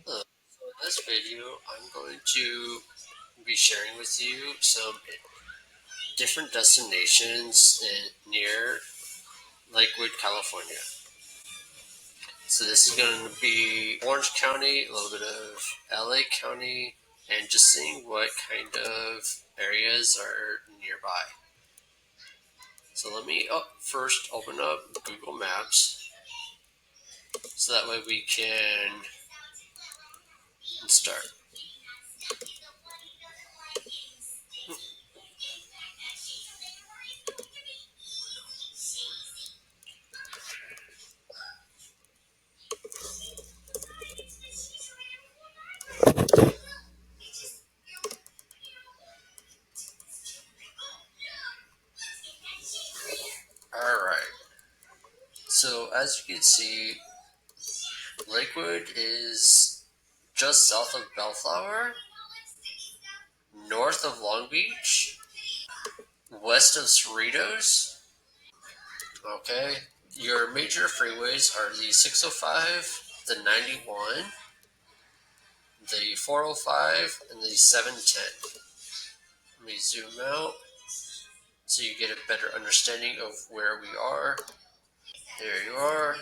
Hello. So in this video, I'm going to be sharing with you some different destinations near Lakewood, California. So this is going to be Orange County, a little bit of LA County, and just seeing what kind of areas are nearby. So let me first open up Google Maps so that way we can start. Alright, so as you can see, Lakewood is just south of Bellflower, north of Long Beach, west of Cerritos. Okay, your major freeways are the 605, the 91, the 405, and the 710. Let me zoom out so you get a better understanding of where we are. There you are.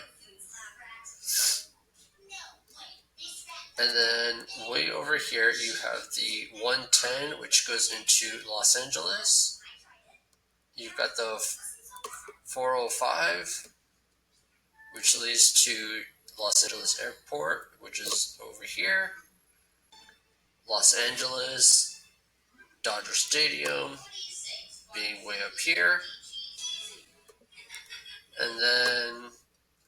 And then way over here you have the 110, which goes into Los Angeles. You've got the 405, which leads to Los Angeles Airport, which is over here. Los Angeles, Dodger Stadium being way up here. And then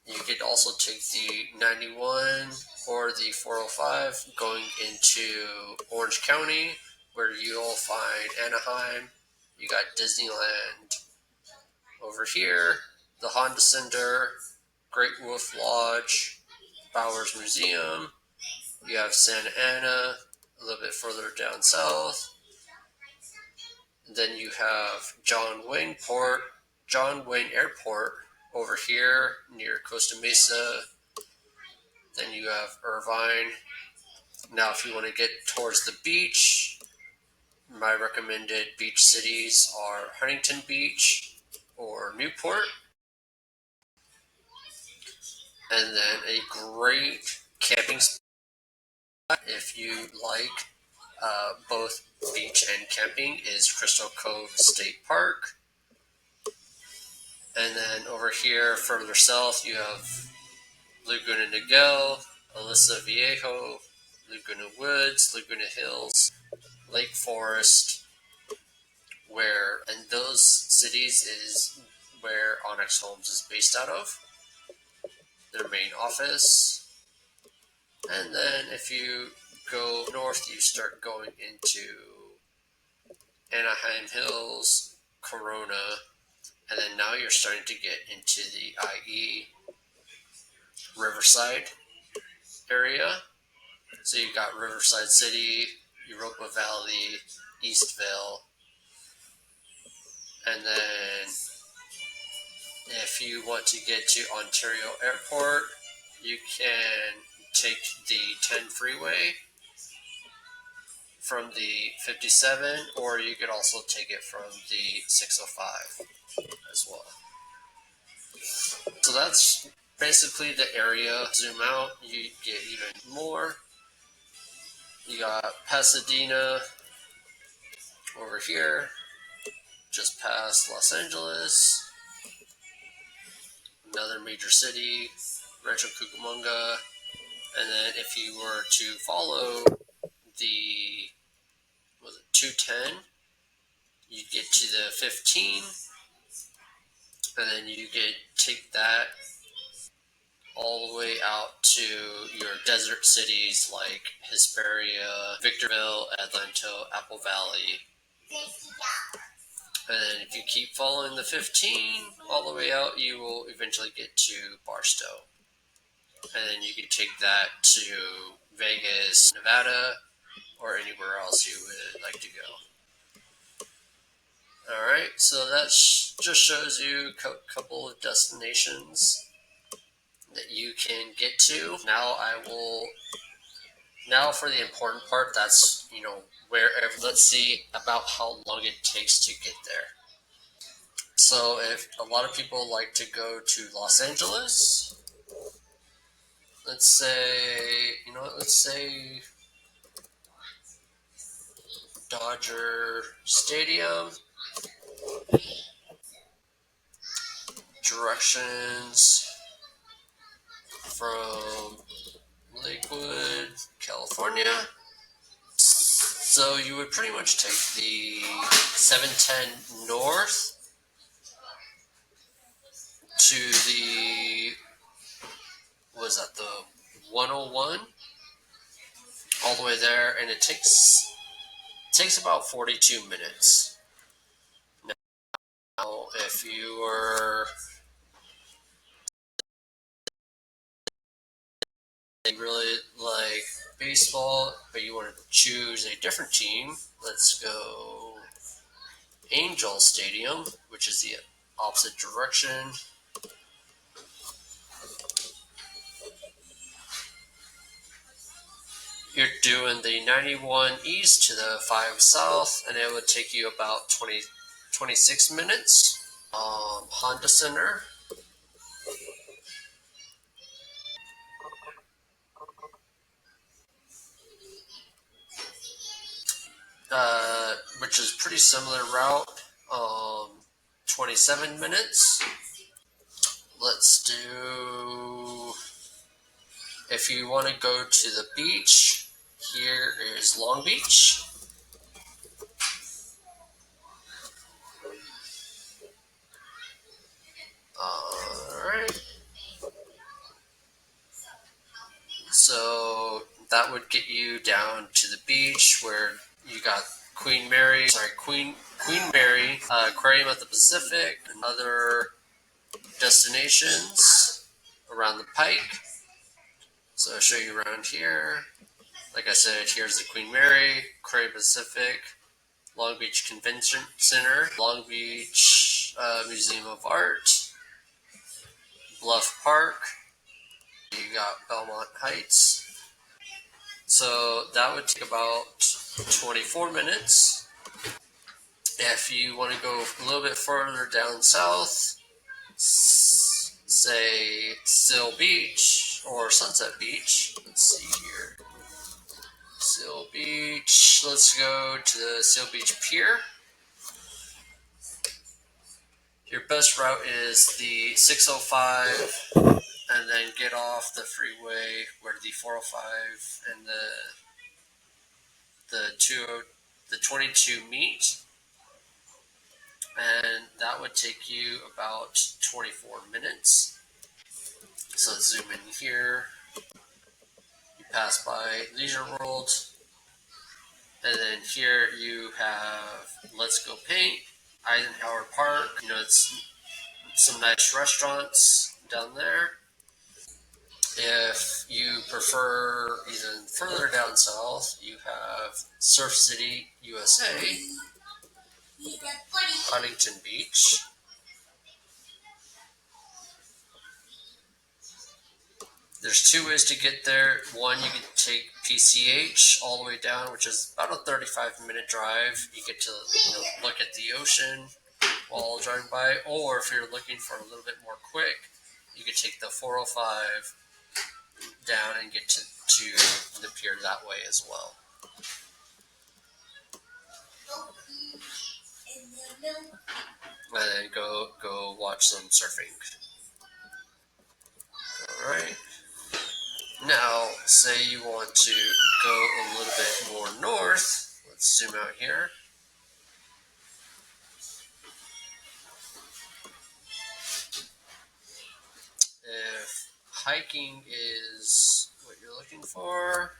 you could also take the 91 or the 405 going into Orange County, where you'll find Anaheim. You got Disneyland over here, the Honda Center, Great Wolf Lodge, Bowers Museum. You have Santa Ana a little bit further down south. Then you have John Wayne Airport over here near Costa Mesa. Then you have Irvine. Now, if you want to get towards the beach, my recommended beach cities are Huntington Beach or Newport. And then a great camping spot if you like both beach and camping is Crystal Cove State Park. And then over here, further south, you have Laguna Niguel, Aliso Viejo, Laguna Woods, Laguna Hills, Lake Forest, and those cities is where Onyx Homes is based out of, their main office. And then if you go north, you start going into Anaheim Hills, Corona, and then now you're starting to get into the IE Riverside area. So you've got Riverside City, Europa Valley, Eastvale, and then if you want to get to Ontario Airport, you can take the 10 freeway from the 57, or you could also take it from the 605 as well. So that's basically the area. Zoom out, you get even more. You got Pasadena over here, just past Los Angeles. Another major city, Rancho Cucamonga. And then if you were to follow the 210, you get to the 15, and then you could take that all the way out to your desert cities like Hesperia, Victorville, Atlanta, Apple Valley. And then if you keep following the 15 all the way out, you will eventually get to Barstow. And then you can take that to Vegas, Nevada, or anywhere else you would like to go. Alright, so that just shows you a couple of destinations that you can get to. Now I will Now for the important part, that's, wherever, let's see about how long it takes to get there. So if a lot of people like to go to Los Angeles, let's say, let's say Dodger Stadium, directions from Lakewood, California. So you would pretty much take the 710 north to the, was that the 101, all the way there, and it takes about 42 minutes. Now, if you were really like baseball, but you want to choose a different team, let's go Angel Stadium, which is the opposite direction. You're doing the 91 east to the 5 south, and it would take you about 26 minutes. Honda Center. Which is pretty similar route. 27 minutes. Let's do, if you want to go to the beach, here is Long Beach. Alright. So that would get you down to the beach where you got Queen Mary, Aquarium of the Pacific, and other destinations around the Pike. So I'll show you around here. Like I said, here's the Queen Mary, Aquarium Pacific, Long Beach Convention Center, Long Beach Museum of Art, Bluff Park. You got Belmont Heights. So that would take about 24 minutes. If you want to go a little bit further down south, say Seal Beach or Sunset Beach. Let's see here. Seal Beach. Let's go to the Seal Beach Pier. Your best route is the 605, and then get off the freeway where the 405 and the 22 meet, and that would take you about 24 minutes. So let's zoom in here. You pass by Leisure World, and then here you have Let's Go Paint, Eisenhower Park. It's some nice restaurants down there. If you prefer even further down south, you have Surf City, USA, Huntington Beach. There's two ways to get there. One, you can take PCH all the way down, which is about a 35-minute drive. You get to look at the ocean while driving by. Or if you're looking for a little bit more quick, you could take the 405 down and get to the pier that way as well. And then go watch some surfing. Alright. Now, say you want to go a little bit more north. Let's zoom out here. If hiking is what you're looking for,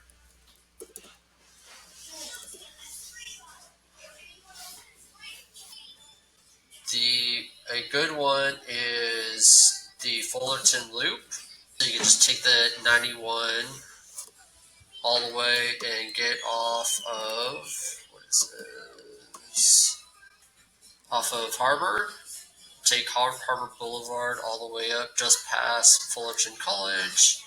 a good one is the Fullerton Loop. So you can just take the 91 all the way and get off of, what is this? Off of Harbor. Take Harbor Boulevard all the way up just past Fullerton College.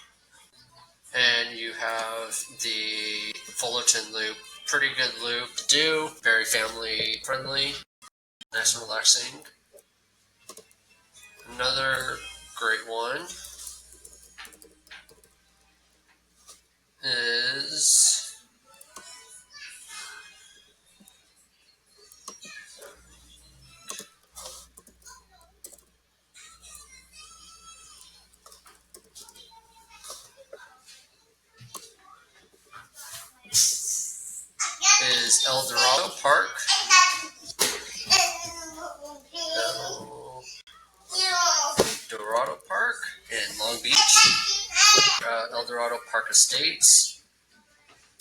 And you have the Fullerton Loop. Pretty good loop to do. Very family friendly. Nice and relaxing. Another great one is El Dorado Park. Dorado Park in Long Beach. El Dorado Park Estates.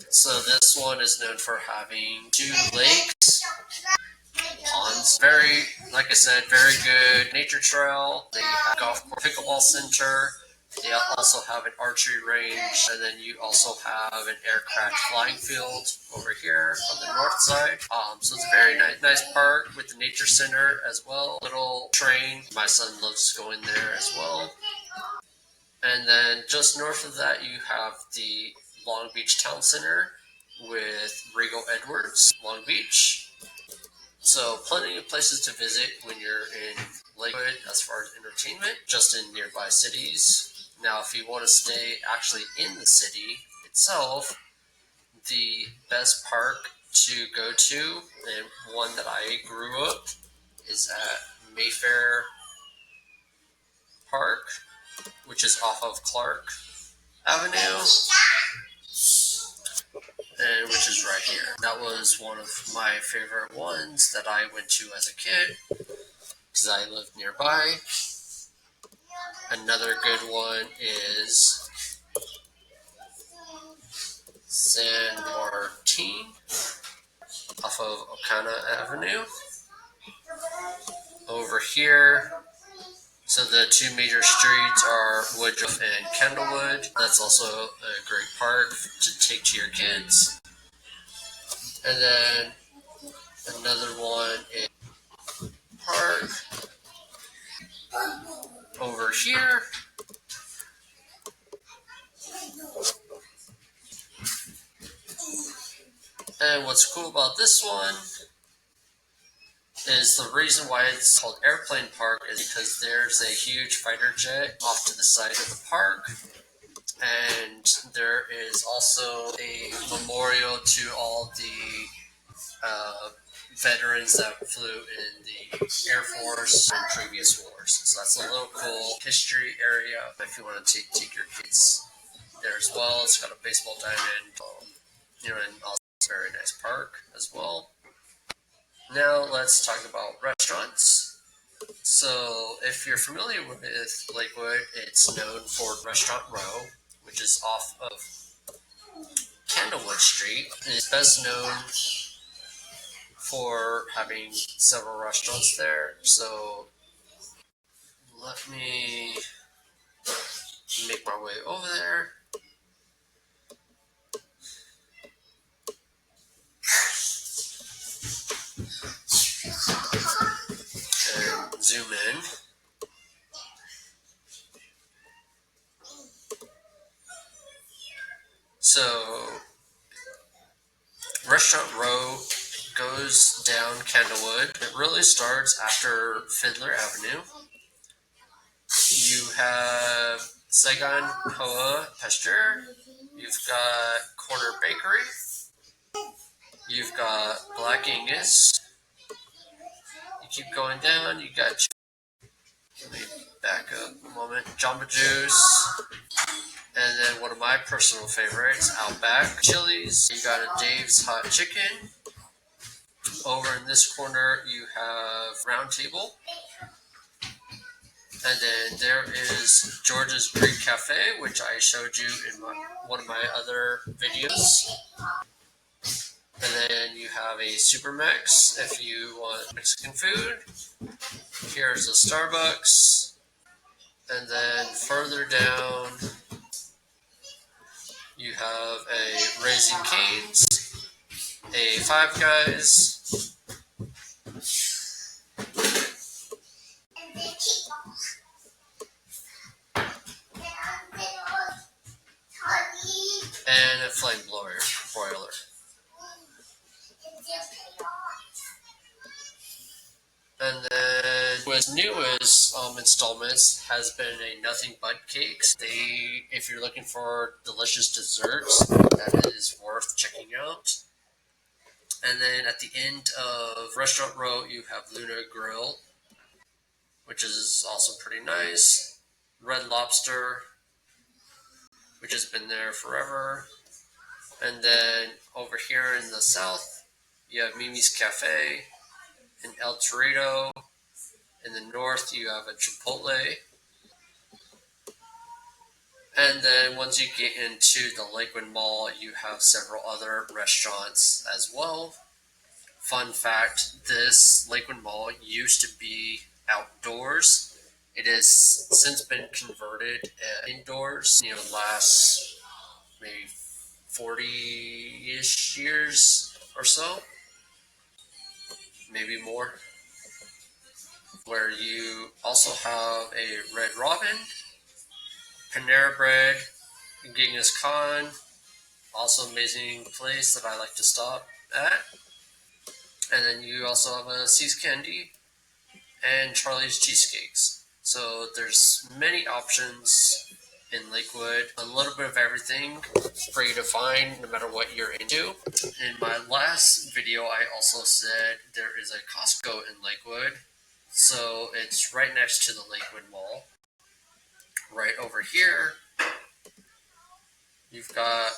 So this one is known for having 2 lakes, ponds. Very, like I said, very good nature trail. They have a golf course, pickleball center. They also have an archery range, and then you also have an aircraft flying field over here on the north side. So it's a very nice park with the nature center as well. Little train. My son loves going there as well. And then just north of that, you have the Long Beach Town Center with Regal Edwards, Long Beach. So plenty of places to visit when you're in Lakewood as far as entertainment, just in nearby cities. Now, if you want to stay actually in the city itself, the best park to go to, and one that I grew up, is at Mayfair Park, which is off of Clark Avenue, and which is right here. That was one of my favorite ones that I went to as a kid because I lived nearby. Another good one is San Martin off of Ocana Avenue. Over here, so the 2 major streets are Woodruff and Candlewood. That's also a great park to take to your kids. And then another one is park over here. And what's cool about this one is the reason why it's called Airplane Park is because there's a huge fighter jet off to the side of the park. And there is also a memorial to all the veterans that flew in the Air Force in previous wars. So that's a little cool history area if you want to take your kids there as well. It's got a baseball diamond, and also a very nice park as well. Now let's talk about restaurants. So if you're familiar with Lakewood, it's known for Restaurant Row, which is off of Candlewood Street. It's best known for having several restaurants there. So let me make my way over there. And zoom in. So Restaurant Row goes down Candlewood. It really starts after Fiddler Avenue. You have Saigon Hoa Pasteur. You've got Corner Bakery. You've got Black Angus. You keep going down. You got. Let me back up a moment. Jamba Juice. And then one of my personal favorites, Outback Chili's. You got a Dave's Hot Chicken. Over in this corner, you have Round Table. And then there is George's Greek Cafe, which I showed you in one of my other videos. And then you have a Supermax if you want Mexican food. Here's a Starbucks. And then further down, you have a Raising Cane's, a Five Guys, and a Flame Blower. broiler. And then with newest installments has been a nothing but cakes. If you're looking for delicious desserts, that is worth checking out. And then at the end of Restaurant Row, you have Luna Grill, which is also pretty nice. Red Lobster, which has been there forever. And then over here in the south, you have Mimi's Cafe and El Torito. In the north, you have a Chipotle. And then once you get into the Lakewood Mall, you have several other restaurants as well. Fun fact, this Lakewood Mall used to be outdoors. It has since been converted indoors, last maybe 40-ish years or so, maybe more, where you also have a Red Robin, Panera Bread, Genghis Khan, also amazing place that I like to stop at. And then you also have a See's Candy and Charlie's Cheesecakes. So there's many options in Lakewood, a little bit of everything for you to find no matter what you're into. In my last video, I also said there is a Costco in Lakewood. So it's right next to the Lakewood Mall. Right over here, you've got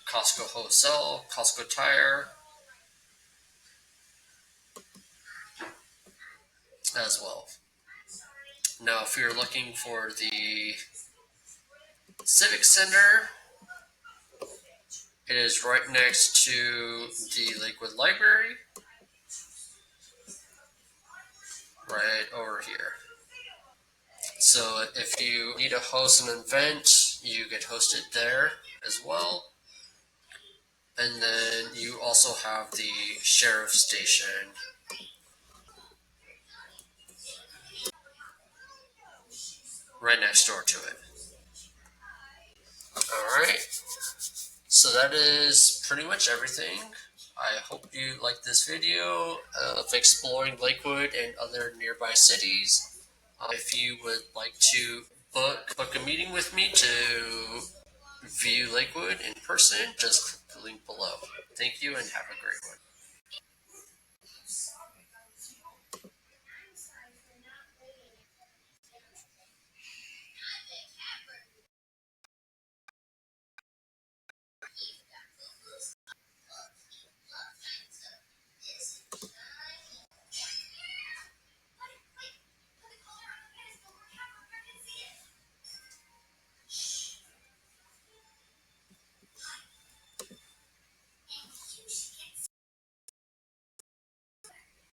Costco Wholesale, Costco Tire as well. Now, if you're looking for the Civic Center, it is right next to the Lakewood Library, right over here. So if you need to host an event, you get hosted there as well. And then you also have the sheriff's station right next door to it. Alright, so that is pretty much everything. I hope you liked this video of exploring Lakewood and other nearby cities. If you would like to book a meeting with me to view Lakewood in person, just click the link below. Thank you and have a great one.